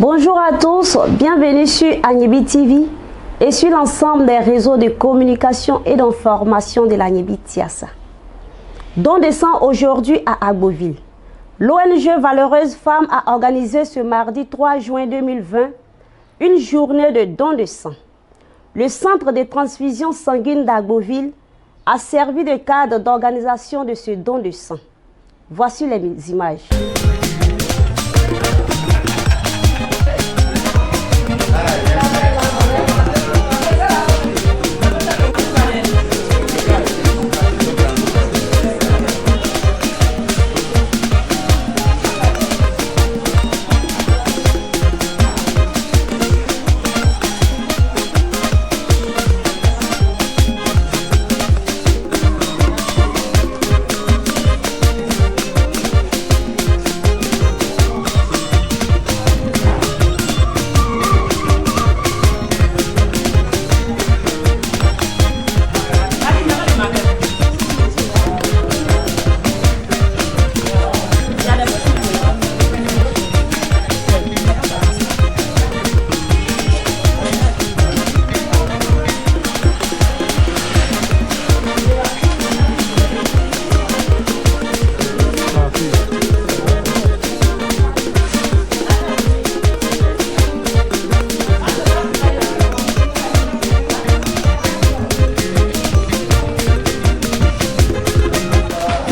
Bonjour à tous, bienvenue sur Agnebi TV et sur l'ensemble des réseaux de communication et d'information de l'Agnebi Tiassa. Don de sang aujourd'hui à Agboville. L'ONG Valeureuse Femmes a organisé ce mardi 3 juin 2020 une journée de don de sang. Le centre de transfusion sanguine d'Agboville a servi de cadre d'organisation de ce don de sang. Voici les images.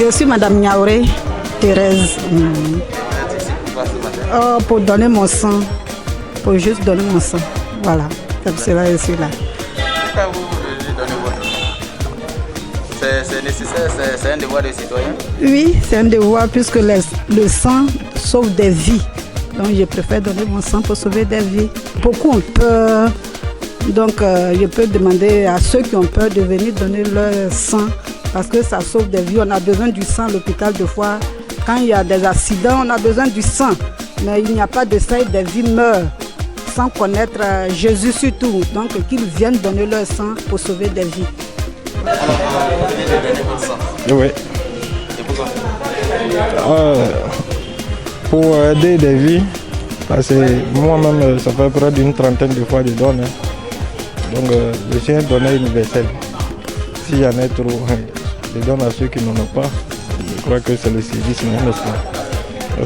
Je suis Madame Niaouré Thérèse. Pour donner mon sang, pour juste donner mon sang. Voilà, comme cela je suis là. Pourquoi vous voulez donner votre sang? C'est nécessaire, c'est un devoir de citoyen? Oui, c'est un devoir puisque le sang sauve des vies. Donc je préfère donner mon sang pour sauver des vies. Beaucoup ont peur, donc je peux demander à ceux qui ont peur de venir donner leur sang. Parce que ça sauve des vies, on a besoin du sang à l'hôpital de fois. Quand il y a des accidents, on a besoin du sang. Mais il n'y a pas de sang et des vies meurent sans connaître Jésus surtout. Donc qu'ils viennent donner leur sang pour sauver des vies. Alors, vous venez de donner votre sang? Oui. Et pourquoi? Pour aider des vies, parce que moi-même, ça fait près d'une trentaine de fois que je donne. Donc je suis un donneur universel. S'il y en a trop, je donne à ceux qui n'en ont pas. Je crois que c'est le service même, n'est-ce pas?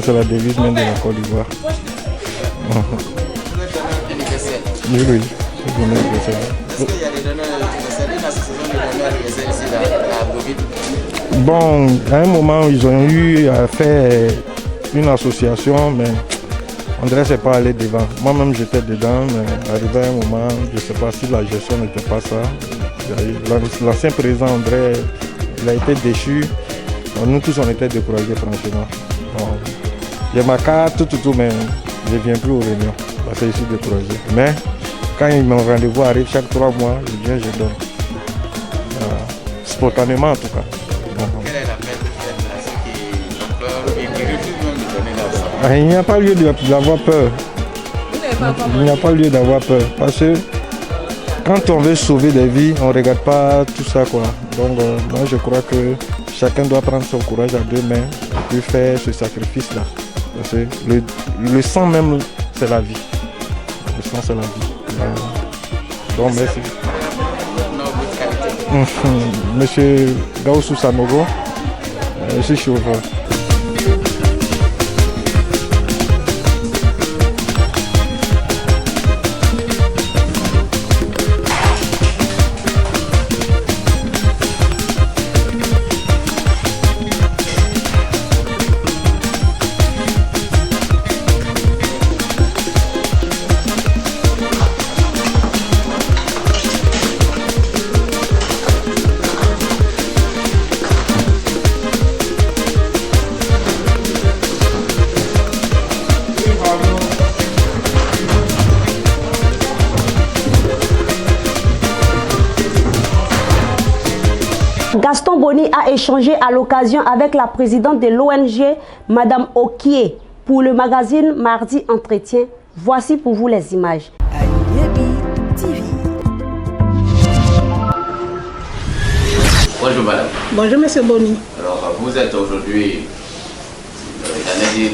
C'est la devise même de la Côte d'Ivoire. Vous êtes donneur universel? Oui, oui, je suis donneur universel. Est-ce qu'il y a des donneurs universels, une association de donneurs universels ici à Agboville? Bon, à un moment, ils ont eu à faire une association, mais on dirait que c'est pas allé devant. Moi-même, j'étais dedans, mais arrivé à un moment, je ne sais pas si la gestion n'était pas ça. L'ancien président André, il a été déchu. Nous tous, on était découragés, franchement. Bon, j'ai ma carte, tout, mais je ne viens plus aux réunions parce que je suis découragé. Mais quand mon rendez-vous arrive chaque 3 mois, je viens, je donne. Spontanément, en tout cas. Quel est l'appel que vous faites à ceux qui ont peur et qui refusent même de donner leur sang? Il n'y a pas lieu d'avoir peur. Il n'y a pas lieu d'avoir peur. Parce que quand on veut sauver des vies, on ne regarde pas tout ça, quoi. Donc moi je crois que chacun doit prendre son courage à 2 mains et faire ce sacrifice-là. Parce que le sang même, c'est la vie. Le sang, c'est la vie. Donc merci. Monsieur Gaoussou Sanogo, je suis chauffeur. Gaston Boni a échangé à l'occasion avec la présidente de l'ONG, Madame Okié, pour le magazine Mardi Entretien. Voici pour vous les images. Agnebi TV. Bonjour madame. Bonjour monsieur Boni. Alors vous êtes aujourd'hui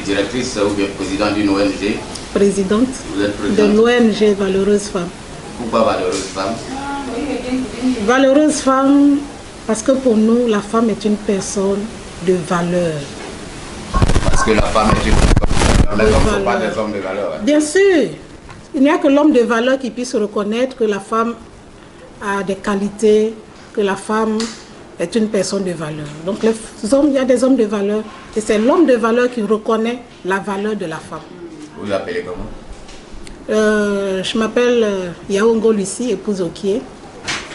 directrice ou bien président d'une ONG présidente de l'ONG Valeureuse Femmes. Pourquoi Valeureuse Femmes? Valeureuse Femme, parce que pour nous, la femme est une personne de valeur. Parce que la femme est une personne de valeur. Les hommes ne sont pas des hommes de valeur. Bien sûr, il n'y a que l'homme de valeur qui puisse reconnaître que la femme a des qualités, que la femme est une personne de valeur. Donc les hommes, il y a des hommes de valeur et c'est l'homme de valeur qui reconnaît la valeur de la femme. Vous vous appelez comment? Je m'appelle Yaongo Lucie, épouse Okié.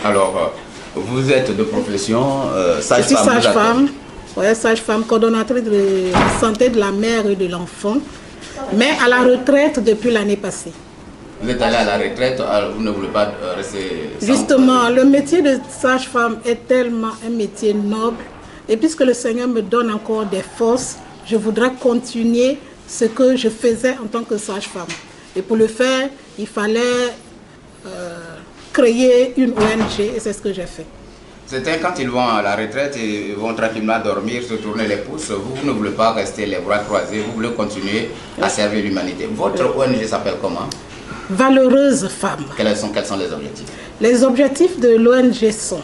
Alors, vous êtes de profession sage-femme. Je suis sage-femme, ouais, sage-femme, coordonnatrice de la santé de la mère et de l'enfant, mais à la retraite depuis l'année passée. Vous êtes allé à la retraite, alors vous ne voulez pas rester... Justement, le métier de sage-femme est tellement un métier noble. Et puisque le Seigneur me donne encore des forces, je voudrais continuer ce que je faisais en tant que sage-femme. Et pour le faire, il fallait créer une ONG et c'est ce que j'ai fait. C'était quand ils vont à la retraite et vont tranquillement dormir, se tourner les pouces. Vous ne voulez pas rester les bras croisés, vous voulez continuer à servir l'humanité. Votre ONG s'appelle comment? Valeureuse Femmes. Quels sont les objectifs? Les objectifs de l'ONG sont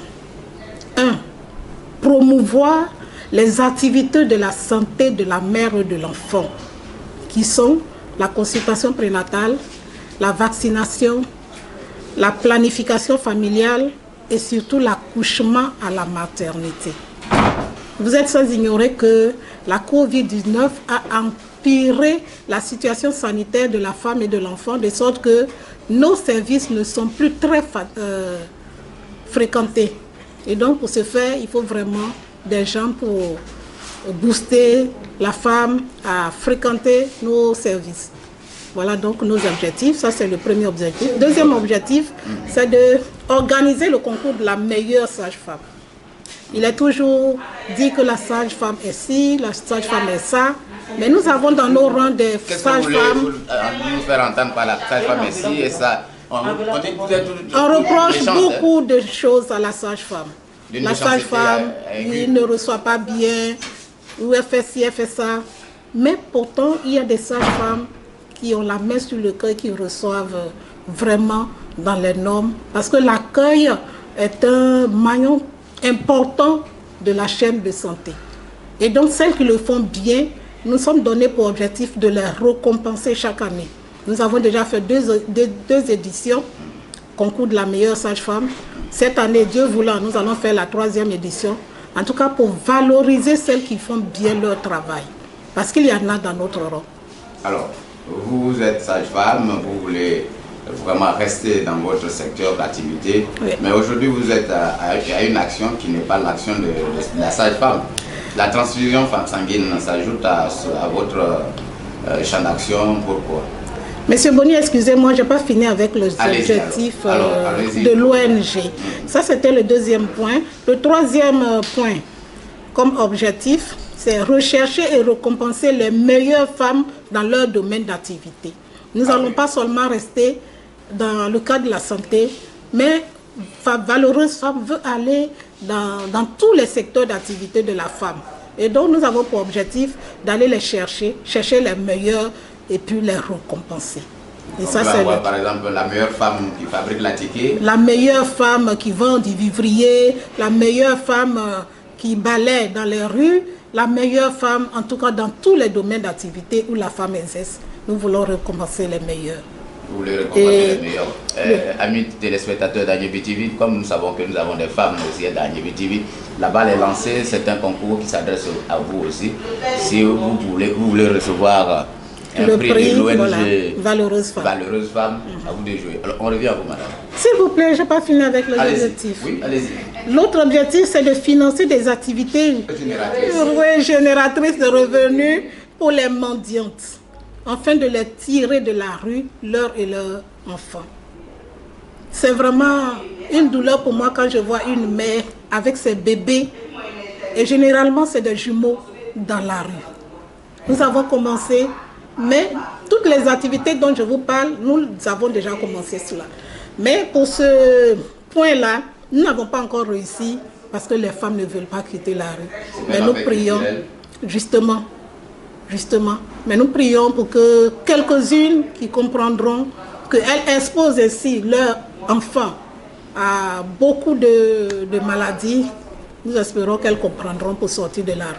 1. Promouvoir les activités de la santé de la mère et de l'enfant, qui sont la consultation prénatale, la vaccination, la planification familiale et surtout l'accouchement à la maternité. Vous êtes sans ignorer que la Covid-19 a empiré la situation sanitaire de la femme et de l'enfant, de sorte que nos services ne sont plus très fréquentés. Et donc pour ce faire, il faut vraiment des gens pour booster la femme à fréquenter nos services. Voilà donc nos objectifs, ça c'est le premier objectif. Deuxième objectif, c'est d'organiser le concours de la meilleure sage-femme. Il est toujours dit que la sage-femme est ci, la sage-femme est ça, mais nous avons dans nos rangs des sages-femmes... Qu'est-ce que vous voulez nous faire entendre par la sage-femme est ci et ça? On reproche beaucoup de choses à la sage-femme. La sage-femme, il ne reçoit pas bien, ou elle fait ci, elle fait ça. Mais pourtant, il y a des sages-femmes qui ont la main sur le cœur, qui reçoivent vraiment dans les normes. Parce que l'accueil est un maillon important de la chaîne de santé. Et donc, celles qui le font bien, nous sommes donnés pour objectif de les récompenser chaque année. Nous avons déjà fait deux éditions, concours de la meilleure sage-femme. Cette année, Dieu voulant, nous allons faire la 3e édition. En tout cas, pour valoriser celles qui font bien leur travail. Parce qu'il y en a dans notre rang. Alors, vous êtes sage-femme, vous voulez vraiment rester dans votre secteur d'activité. Oui. Mais aujourd'hui, vous êtes à une action qui n'est pas l'action de la sage-femme. La transfusion sanguine s'ajoute à votre champ d'action. Pourquoi? Monsieur Bonny, excusez-moi, je n'ai pas fini avec les objectifs de l'ONG. Ça, c'était le deuxième point. Le troisième point, comme objectif, c'est rechercher et récompenser les meilleures femmes dans leur domaine d'activité. Nous n'allons pas seulement rester dans le cadre de la santé, mais Valeureuse Femme veut aller dans tous les secteurs d'activité de la femme. Et donc, nous avons pour objectif d'aller les chercher les meilleures et puis les récompenser. Et ça, c'est par exemple la meilleure femme qui fabrique la ticket. La meilleure femme qui vend du vivrier, la meilleure femme qui balaie dans les rues, la meilleure femme, en tout cas dans tous les domaines d'activité où la femme exerce. Nous voulons récompenser les meilleurs. Vous voulez récompenser les meilleurs. Amis téléspectateurs d'Agnebi TV, comme nous savons que nous avons des femmes aussi d'Agnebi TV, la balle est lancée, c'est un concours qui s'adresse à vous aussi. Si vous voulez recevoir un prix de l'ONG voilà, Valeureuse Femme. Valeureuse Femme, à vous de jouer. Alors on revient à vous, madame. S'il vous plaît, je n'ai pas fini avec les objectifs. Oui, allez-y. L'autre objectif, c'est de financer des activités génératrices de revenus pour les mendiantes, afin de les tirer de la rue, leurs et leurs enfants. C'est vraiment une douleur pour moi quand je vois une mère avec ses bébés, et généralement c'est des jumeaux dans la rue. Nous avons commencé, mais toutes les activités dont je vous parle, nous avons déjà commencé cela. Mais pour ce point-là, nous n'avons pas encore réussi parce que les femmes ne veulent pas quitter la rue. Mais nous prions, justement, justement. Mais nous prions pour que quelques-unes qui comprendront qu'elles exposent ainsi leurs enfants à beaucoup de maladies, nous espérons qu'elles comprendront pour sortir de là.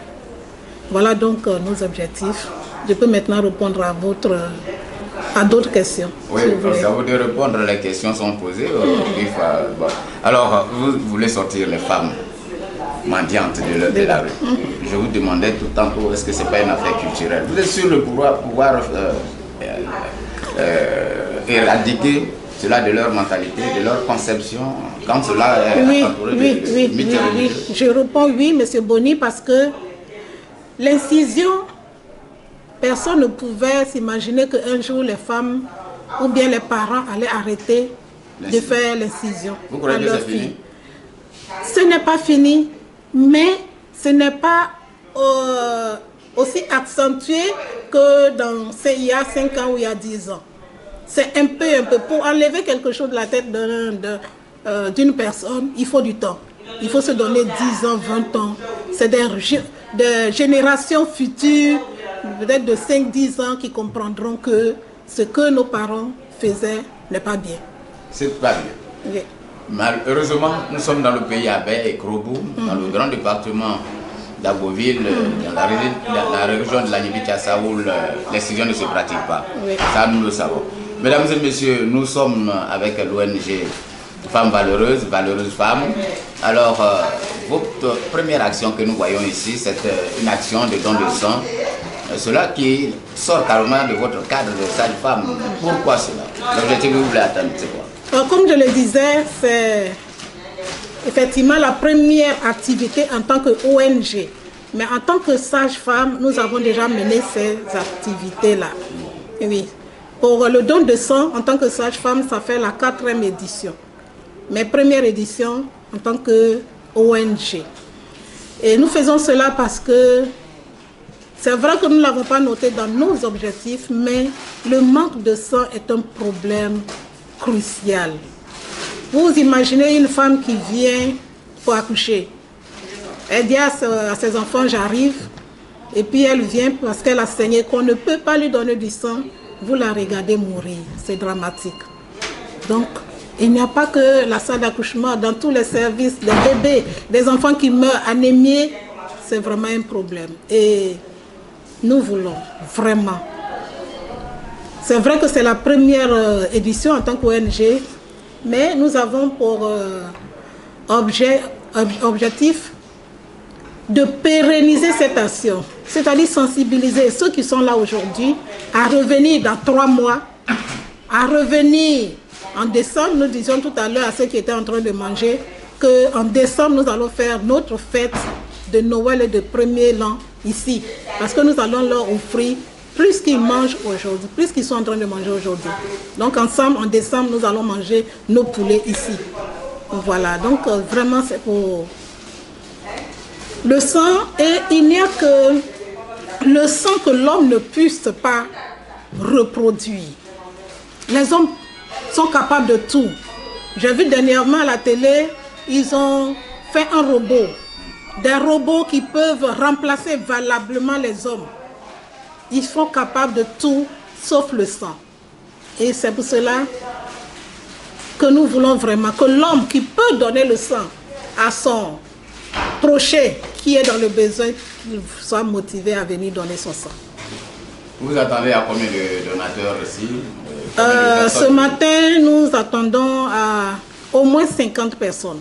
Voilà donc nos objectifs. Je peux maintenant répondre à d'autres questions. Oui, ça veut dire répondre, les questions sont posées. Bon. Alors, vous voulez sortir les femmes mendiantes de la rue. Je vous demandais tout tantôt, est-ce que ce n'est pas une affaire culturelle? Vous êtes sûr de pouvoir éradiquer cela de leur mentalité, de leur conception, quand cela est entouré de mythes religieux? Je réponds oui, M. Boni, parce que l'incision, personne ne pouvait s'imaginer qu'un jour les femmes ou bien les parents allaient arrêter de faire l'incision. Vous croyez que c'est fini? Ce n'est pas fini, mais ce n'est pas aussi accentué que il y a 5 ans ou il y a 10 ans. C'est un peu. Pour enlever quelque chose de la tête d'une personne, il faut du temps. Il faut se donner 10 ans, 20 ans. C'est des générations futures, peut-être de 5-10 ans, qui comprendront que ce que nos parents faisaient n'est pas bien. C'est pas bien. Oui. Malheureusement, nous sommes dans le pays Abay et Krobou, dans le grand département d'Agboville, dans la région de l'Agnibi-Tiassa, où l'excision ne se pratique pas. Oui. Ça, nous le savons. Mesdames et messieurs, nous sommes avec l'ONG Femmes Valeureuses, Valeureuses Femmes. Alors, votre première action que nous voyons ici, c'est une action de don de sang. Cela qui sort carrément de votre cadre de sage-femme. Pourquoi cela? L'objectif que vous voulez atteindre, c'est quoi? Comme je le disais, c'est effectivement la première activité en tant qu'ONG. Mais en tant que sage-femme, nous avons déjà mené ces activités-là. Oui. Pour le don de sang, en tant que sage-femme, ça fait la 4e édition. Mais première édition en tant qu'ONG. Et nous faisons cela parce que c'est vrai que nous ne l'avons pas noté dans nos objectifs, mais le manque de sang est un problème crucial. Vous imaginez une femme qui vient pour accoucher. Elle dit à ses enfants, j'arrive, et puis elle vient parce qu'elle a saigné, qu'on ne peut pas lui donner du sang. Vous la regardez mourir, c'est dramatique. Donc, il n'y a pas que la salle d'accouchement, dans tous les services, des bébés, des enfants qui meurent anémiés, c'est vraiment un problème. Et nous voulons vraiment. C'est vrai que c'est la première édition en tant qu'ONG, mais nous avons pour objectif de pérenniser cette action, c'est-à-dire sensibiliser ceux qui sont là aujourd'hui à revenir dans 3 mois, à revenir en décembre. Nous disions tout à l'heure à ceux qui étaient en train de manger qu'en décembre, nous allons faire notre fête de Noël et de premier l'an ici, parce que nous allons leur offrir plus qu'ils mangent aujourd'hui, plus qu'ils sont en train de manger aujourd'hui. Donc ensemble, en décembre, nous allons manger nos poulets ici. Voilà, donc vraiment c'est pour le sang, et il n'y a que le sang que l'homme ne puisse pas reproduire. Les hommes sont capables de tout. J'ai vu dernièrement à la télé, ils ont fait un robot. Des robots qui peuvent remplacer valablement les hommes. Ils sont capables de tout, sauf le sang. Et c'est pour cela que nous voulons vraiment que l'homme qui peut donner le sang à son prochain qui est dans le besoin, qu'il soit motivé à venir donner son sang. Vous attendez à combien de donateurs ici? Ce matin, nous attendons à au moins 50 personnes.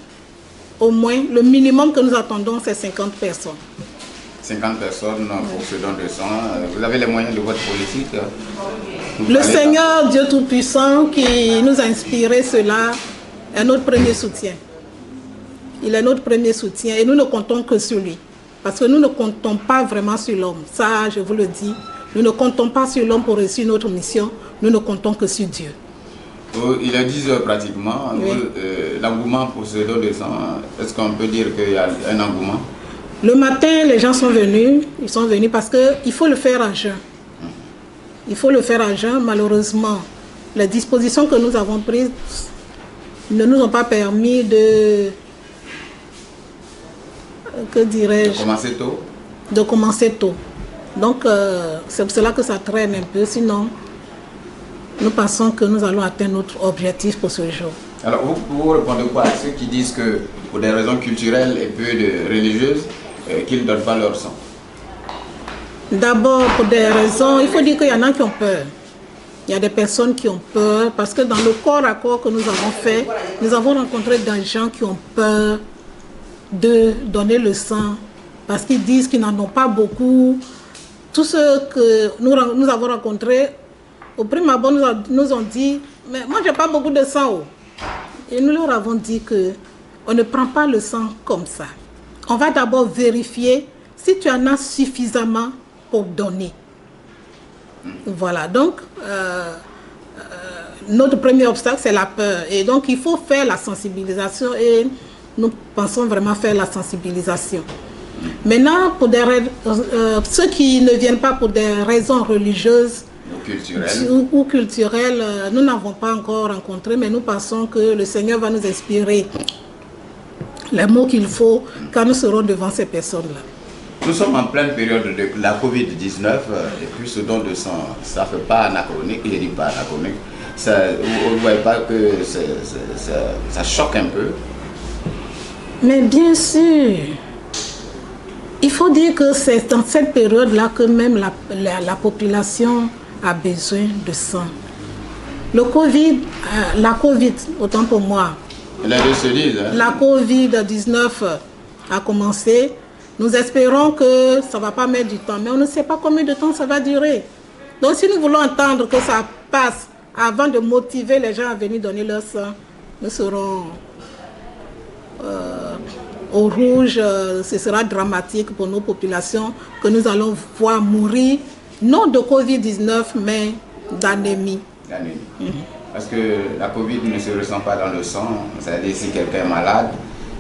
Au moins, le minimum que nous attendons, c'est 50 personnes. 50 personnes pour ce don de sang. Vous avez les moyens de votre politique? Le Seigneur Dieu Tout-Puissant qui nous a inspiré cela est notre premier soutien. Il est notre premier soutien et nous ne comptons que sur lui. Parce que nous ne comptons pas vraiment sur l'homme. Ça, je vous le dis. Nous ne comptons pas sur l'homme pour réussir notre mission. Nous ne comptons que sur Dieu. Il est 10 heures pratiquement. Oui. L'engouement pour ce don de sang, est-ce qu'on peut dire qu'il y a un engouement? Le matin, les gens sont venus. Ils sont venus parce qu'il faut le faire à jeun. Il faut le faire à jeun. Malheureusement, les dispositions que nous avons prises ne nous ont pas permis de... Que dirais-je? De commencer tôt. De commencer tôt. Donc, c'est pour cela que ça traîne un peu. Sinon, nous pensons que nous allons atteindre notre objectif pour ce jour. Alors, vous répondez quoi à ceux qui disent que pour des raisons culturelles et peu de religieuses, qu'ils ne donnent pas leur sang? D'abord, pour des raisons, il faut dire qu'il y en a qui ont peur. Il y a des personnes qui ont peur parce que dans le corps à corps que nous avons fait, nous avons rencontré des gens qui ont peur de donner le sang parce qu'ils disent qu'ils n'en ont pas beaucoup. Tous ceux que nous avons rencontrés, au prime abord, nous ont dit, mais moi, je n'ai pas beaucoup de sang. Et nous leur avons dit qu'on ne prend pas le sang comme ça. On va d'abord vérifier si tu en as suffisamment pour donner. Voilà, donc notre premier obstacle, c'est la peur. Et donc, il faut faire la sensibilisation et nous pensons vraiment faire la sensibilisation. Maintenant, pour ceux qui ne viennent pas pour des raisons religieuses ou culturelles, nous n'avons pas encore rencontré, mais nous pensons que le Seigneur va nous inspirer les mots qu'il faut quand nous serons devant ces personnes-là. Nous sommes en pleine période de la Covid-19 et puis ce don de sang, ça ne fait pas anachronique, je ne dis pas anachronique, vous ne voyez pas que ça choque un peu? Mais bien sûr, il faut dire que c'est dans cette période-là que même la population a besoin de sang. La Covid, autant pour moi, les deux se disent, hein? La Covid-19 a commencé. Nous espérons que ça ne va pas mettre du temps, mais on ne sait pas combien de temps ça va durer. Donc si nous voulons entendre que ça passe avant de motiver les gens à venir donner leur sang, nous serons au rouge. Ce sera dramatique pour nos populations que nous allons voir mourir, non de Covid-19, mais d'anémie. Parce que la Covid ne se ressent pas dans le sang, c'est-à-dire si quelqu'un est malade,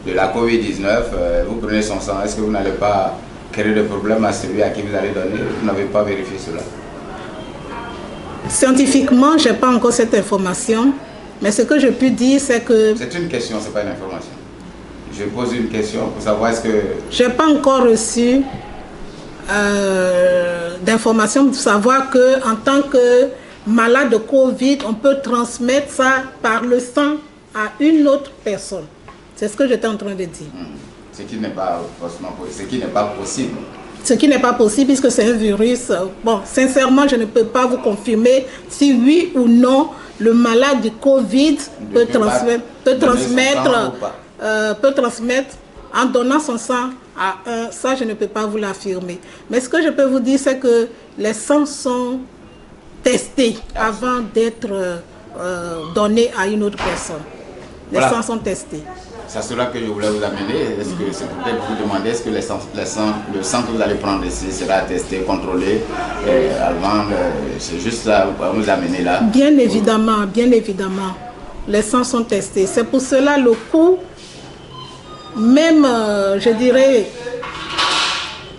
de la Covid-19, vous prenez son sang, est-ce que vous n'allez pas créer de problème à celui à qui vous allez donner? Vous n'avez pas vérifié cela? Scientifiquement, je n'ai pas encore cette information, mais ce que je peux dire, c'est que... C'est une question, ce n'est pas une information. Je pose une question pour savoir est-ce que... Je n'ai pas encore reçu d'informations pour savoir qu'en tant que malade de Covid, on peut transmettre ça par le sang à une autre personne. C'est ce que j'étais en train de dire. Ce qui n'est pas possible. Ce qui n'est pas possible puisque c'est un virus. Bon, sincèrement, je ne peux pas vous confirmer si oui ou non le malade du Covid peut transmettre en donnant son sang à un. Ça, je ne peux pas vous l'affirmer. Mais ce que je peux vous dire, c'est que les sangs sont testés avant d'être donnés à une autre personne. Les sangs sont testés. C'est cela que je voulais vous amener. Est-ce que c'est peut-être vous demander est-ce que le sang que vous allez prendre ici sera testé, contrôlé avant? C'est juste ça pour vous amener là. Bien évidemment, bien évidemment. Les sangs sont testés. C'est pour cela le coût, même je dirais,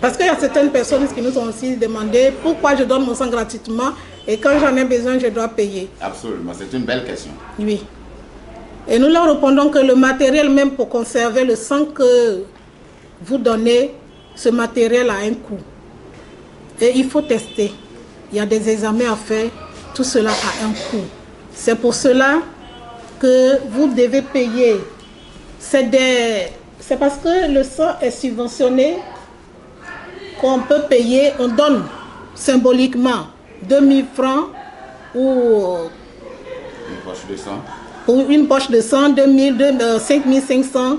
parce qu'il y a certaines personnes qui nous ont aussi demandé pourquoi je donne mon sang gratuitement et quand j'en ai besoin, je dois payer. Absolument, c'est une belle question. Oui. Et nous leur répondons que le matériel même pour conserver le sang que vous donnez, ce matériel a un coût. Et il faut tester. Il y a des examens à faire. Tout cela a un coût. C'est pour cela que vous devez payer. C'est parce que le sang est subventionné qu'on peut payer. On donne symboliquement 2000 francs ou une poche de sang. Pour une poche de sang, 5500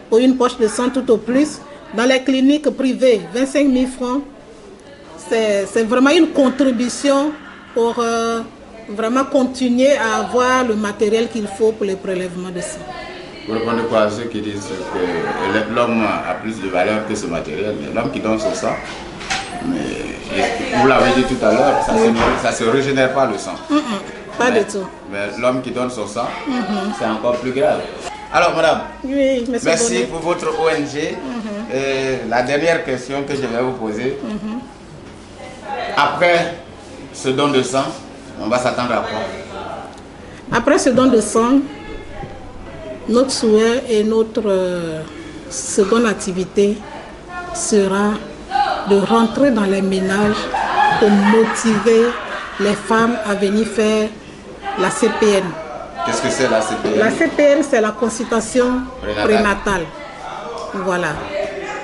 pour une poche de sang tout au plus. Dans les cliniques privées, 25 000 francs. C'est vraiment une contribution pour vraiment continuer à avoir le matériel qu'il faut pour les prélèvements de sang. Vous répondez quoi à ceux qui disent que l'homme a plus de valeur que ce matériel? L'homme qui donne son sang, mais vous l'avez dit tout à l'heure, ça ne se régénère pas le sang. Pas du tout. Mais l'homme qui donne son sang, c'est encore plus grave. Alors, madame, oui, merci pour votre ONG. La dernière question que je vais vous poser, après ce don de sang, on va s'attendre à quoi? Après ce don de sang, notre souhait et notre seconde activité sera de rentrer dans les ménages pour motiver les femmes à venir faire la CPN. Qu'est-ce que c'est la CPN? La CPN, c'est la consultation prénatale. Voilà.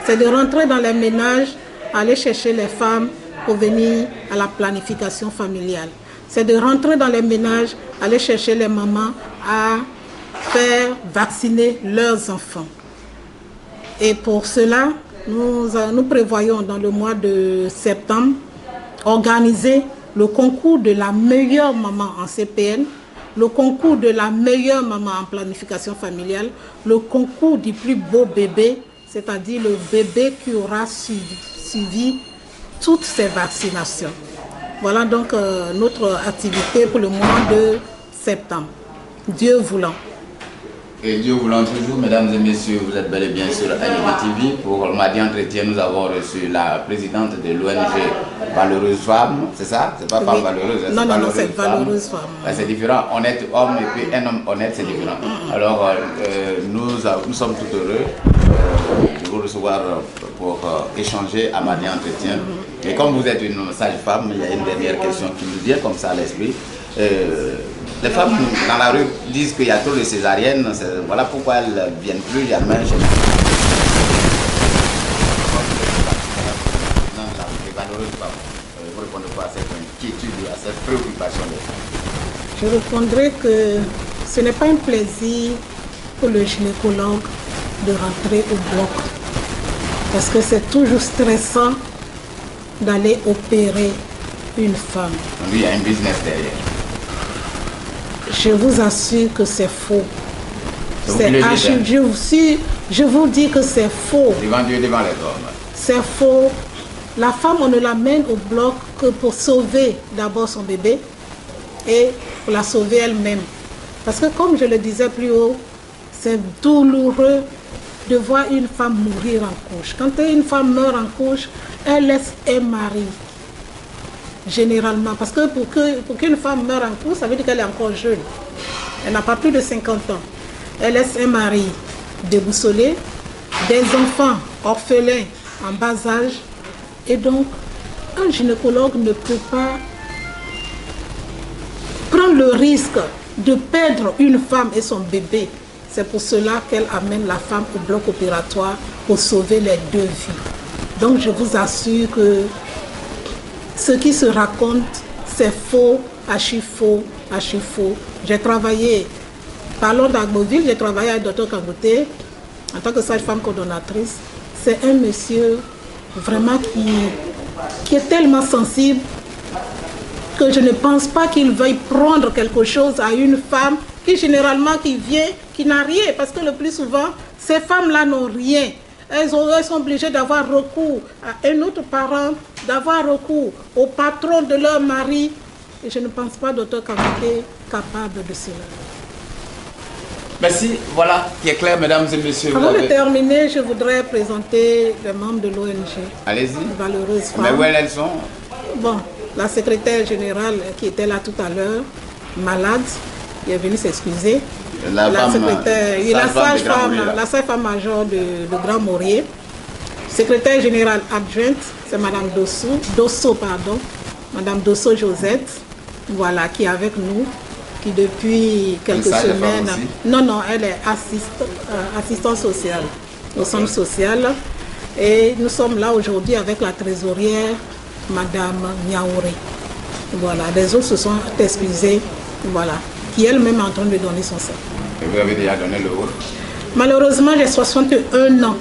C'est de rentrer dans les ménages, aller chercher les femmes pour venir à la planification familiale. C'est de rentrer dans les ménages, aller chercher les mamans à faire vacciner leurs enfants. Et pour cela, nous prévoyons dans le mois de septembre organiser le concours de la meilleure maman en CPN, le concours de la meilleure maman en planification familiale, le concours du plus beau bébé, c'est-à-dire le bébé qui aura suivi toutes ces vaccinations. Voilà donc notre activité pour le mois de septembre. Dieu voulant. Et Dieu voulant toujours, mesdames et messieurs, vous êtes bel et bien sur ANIBI TV. Pour le mardi entretien, nous avons reçu la présidente de l'ONG Valeureuse Femme, c'est ça? C'est pas Femme Valeureuse, non, c'est Valeureuse Femme. C'est différent, honnête homme et puis un homme honnête, c'est différent. Alors, nous sommes tout heureux de vous recevoir pour échanger à mardi entretien. Et comme vous êtes une sage-femme, il y a une dernière question qui nous vient comme ça à l'esprit. Les femmes dans la rue disent qu'il y a trop de césariennes, voilà pourquoi elles ne viennent plus jamais chez nous. Vous répondez pas à cette inquiétude, à cette préoccupation des femmes? Je répondrai que ce n'est pas un plaisir pour le gynécologue de rentrer au bloc. Parce que c'est toujours stressant d'aller opérer une femme. Il y a un business derrière. Je vous assure que c'est faux. Je vous dis que c'est faux. Devant Dieu, devant les hommes. C'est faux. La femme, on ne l'amène au bloc que pour sauver d'abord son bébé et pour la sauver elle-même. Parce que comme je le disais plus haut, c'est douloureux de voir une femme mourir en couche. Quand une femme meurt en couche, elle laisse un mari. Généralement, parce que pour qu'une femme meure en couche, ça veut dire qu'elle est encore jeune. Elle n'a pas plus de 50 ans. Elle laisse un mari déboussolé, des enfants orphelins en bas âge. Et donc, un gynécologue ne peut pas prendre le risque de perdre une femme et son bébé. C'est pour cela qu'elle amène la femme au bloc opératoire pour sauver les deux vies. Donc, je vous assure que ce qui se raconte, c'est faux, archi faux, archi faux. J'ai travaillé, parlons d'Agboville, j'ai travaillé avec le Dr Kangote en tant que sage-femme coordonnatrice. C'est un monsieur vraiment qui est tellement sensible que je ne pense pas qu'il veuille prendre quelque chose à une femme qui généralement qui vient, qui n'a rien. Parce que le plus souvent, ces femmes-là n'ont rien. Elles sont obligées d'avoir recours à un autre parent, d'avoir recours au patron de leur mari. Et je ne pense pas Dr Kangote est capable de cela. Merci, voilà, qui est clair, mesdames et messieurs. Avant de terminer, je voudrais présenter les membres de l'ONG. Allez-y. Valeureuse Femme. Mais où elles sont? Bon, la secrétaire générale qui était là tout à l'heure, malade, elle est venue s'excuser. La sage-femme major de Grand Maurier. Secrétaire générale adjointe, c'est Madame Dosso, Madame Dosso Josette, voilà, qui est avec nous, qui depuis quelques semaines... Non, elle est assistante sociale au centre social. Et nous sommes là aujourd'hui avec la trésorière, Madame Niaouré. Voilà, les autres se sont excusés, voilà, qui elle-même est en train de donner son sang. Et vous avez déjà donné le haut? Malheureusement, j'ai 61 ans.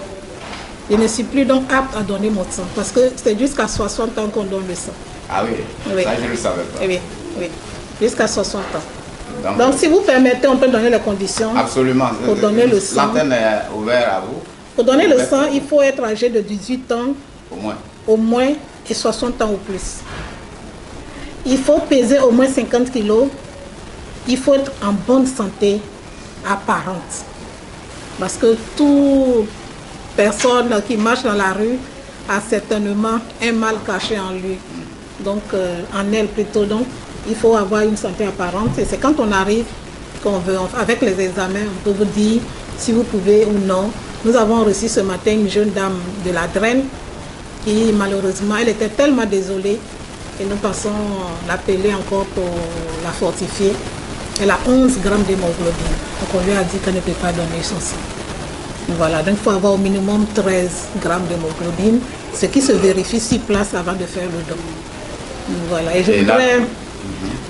Je ne suis plus donc apte à donner mon sang parce que c'est jusqu'à 60 ans qu'on donne le sang. Ah oui, oui. Ça je ne le savais pas. Oui, jusqu'à 60 ans. Donc si vous permettez, on peut donner les conditions. Absolument. Pour donner le sang. L'antenne est ouverte à vous. Pour donner le sang, il faut être âgé de 18 ans. Au moins et 60 ans ou plus. Il faut peser au moins 50 kilos. Il faut être en bonne santé apparente. Parce que toute personne qui marche dans la rue a certainement un mal caché en lui. Donc, en elle plutôt. Donc, il faut avoir une santé apparente. Et c'est quand on arrive qu'on veut, avec les examens, on peut vous dire si vous pouvez ou non. Nous avons reçu ce matin une jeune dame de la Draine qui malheureusement, elle était tellement désolée et nous passons l'appeler encore pour la fortifier. Elle a 11 grammes d'hémoglobine. Donc on lui a dit qu'elle ne peut pas donner son sang. Voilà, donc il faut avoir au minimum 13 grammes d'hémoglobine, ce qui se vérifie sur place avant de faire le don. Voilà, et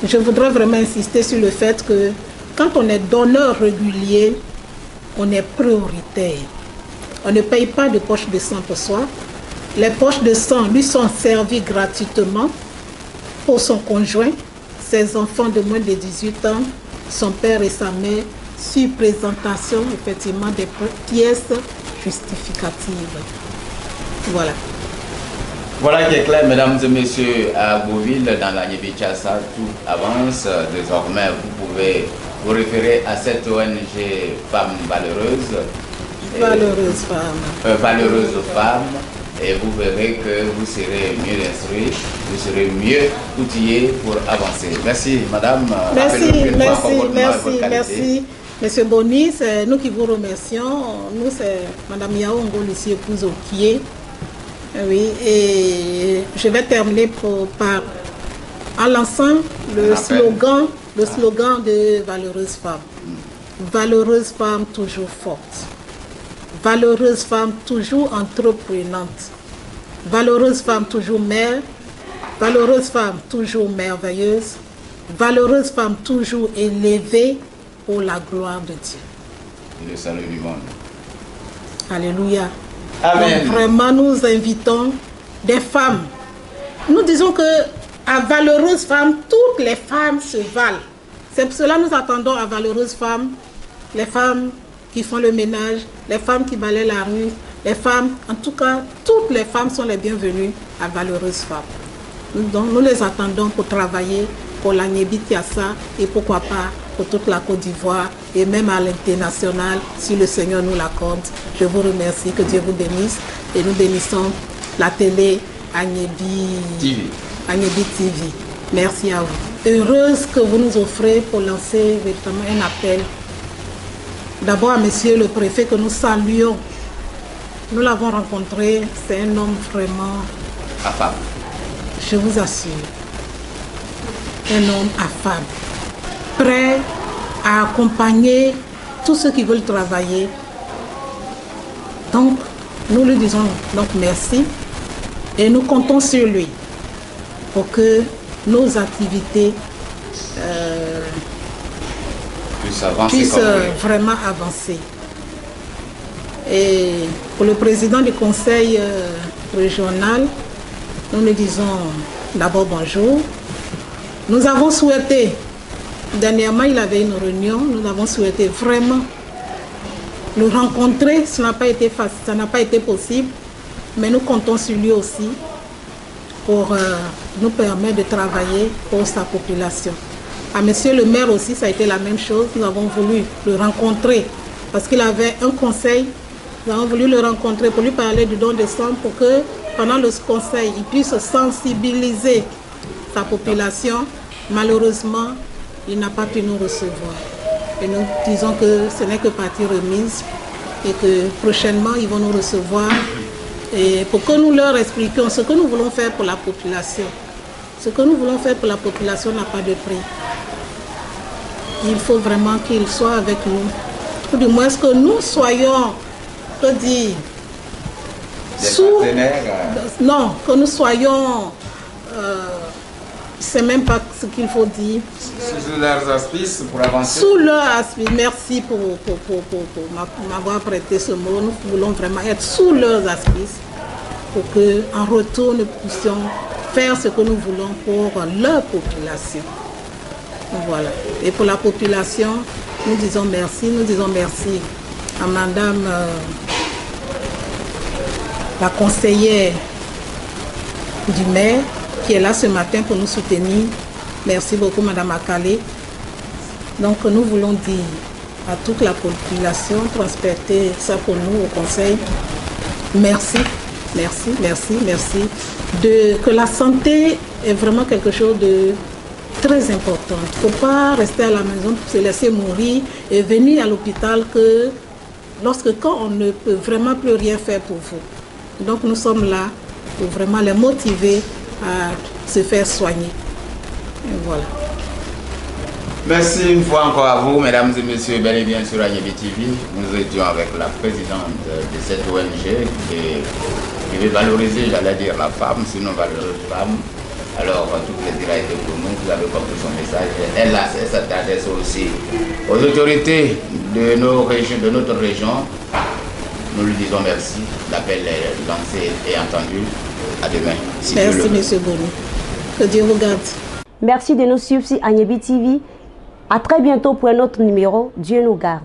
je voudrais vraiment insister sur le fait que quand on est donneur régulier, on est prioritaire. On ne paye pas de poche de sang pour soi. Les poches de sang lui sont servies gratuitement pour son conjoint, ses enfants de moins de 18 ans, son père et sa mère, sur présentation effectivement des pièces justificatives. Voilà. Voilà qui est clair, mesdames et messieurs, à Beauville, dans la Niébi-Tiassa, tout avance. Désormais, vous pouvez vous référer à cette ONG Femmes Valeureuses. Valeureuse femme. Valeureuses femmes. Et vous verrez que vous serez mieux instruits, vous serez mieux outillés pour avancer. Merci, madame. Merci. Monsieur Boni, c'est nous qui vous remercions. Nous, c'est madame Yao Ngol ici, épouse Okié. Oui, et je vais terminer en lançant le slogan de Valeureuse Femme. Valeureuse femme toujours forte. Valeureuse femme toujours entreprenante. Valeureuse femme toujours mère. Valeureuse femme toujours merveilleuse. Valeureuse femme toujours élevée pour la gloire de Dieu. Et le salut du monde. Alléluia. Amen. Donc, vraiment, nous invitons des femmes. Nous disons que à Valeureuse femme, toutes les femmes se valent. C'est pour cela que nous attendons à Valeureuse femme, les femmes qui font le ménage, les femmes qui balayent la rue, les femmes, en tout cas, toutes les femmes sont les bienvenues à Valeureuse femme. Donc, nous les attendons pour travailler pour la Niébi-Tiassa et pourquoi pas pour toute la Côte d'Ivoire et même à l'international si le Seigneur nous l'accorde. Je vous remercie, que Dieu vous bénisse et nous bénissons la télé Niébi TV. Merci à vous. Heureuse que vous nous offrez pour lancer véritablement un appel. D'abord à monsieur le préfet que nous saluons. Nous l'avons rencontré, c'est un homme vraiment affable. Je vous assure, un homme affable, prêt à accompagner tous ceux qui veulent travailler. Donc, nous lui disons donc merci et nous comptons sur lui pour que nos activités puissent vraiment avancer. Et pour le président du conseil régional, nous lui disons d'abord bonjour. Nous avons souhaité, dernièrement il avait une réunion, nous avons souhaité vraiment le rencontrer. Ça n'a pas été facile, ça n'a pas été possible, mais nous comptons sur lui aussi pour nous permettre de travailler pour sa population. À monsieur le maire aussi, ça a été la même chose. Nous avons voulu le rencontrer parce qu'il avait un conseil. Nous avons voulu le rencontrer pour lui parler du don de sang pour que pendant le conseil, il puisse sensibiliser sa population. Malheureusement, il n'a pas pu nous recevoir. Et nous disons que ce n'est que partie remise et que prochainement, ils vont nous recevoir et pour que nous leur expliquions ce que nous voulons faire pour la population. Ce que nous voulons faire pour la population n'a pas de prix. Il faut vraiment qu'ils soient avec nous. Ou du moins, que nous soyons, que dire, non, que nous soyons, c'est même pas ce qu'il faut dire. Sous leurs auspices pour avancer. Sous leurs auspices. Merci pour m'avoir prêté ce mot. Nous voulons vraiment être sous leurs auspices pour qu'en retour, nous puissions faire ce que nous voulons pour leur population. Voilà. Et pour la population, nous disons merci à madame la conseillère du maire qui est là ce matin pour nous soutenir. Merci beaucoup madame Akale. Donc nous voulons dire à toute la population, transporter ça pour nous au conseil. Merci. Que la santé est vraiment quelque chose de très important. Il ne faut pas rester à la maison pour se laisser mourir et venir à l'hôpital quand on ne peut vraiment plus rien faire pour vous. Donc nous sommes là pour vraiment les motiver à se faire soigner. Et voilà. Merci une fois encore à vous, mesdames et messieurs, bel et bien sur Agnebi TV. Nous étions avec la présidente de cette ONG qui veut valoriser, j'allais dire, la femme, sinon valoriser la femme. Alors, tout plaisir a été pour nous, vous avez compris son message. Elle s'adresse aussi aux autorités de notre région. Nous lui disons merci. L'appel est lancé et entendu. À demain. Si merci, M. Boni. Que Dieu vous garde. Merci de nous suivre sur Agnebi TV. À très bientôt pour un autre numéro. Dieu nous garde.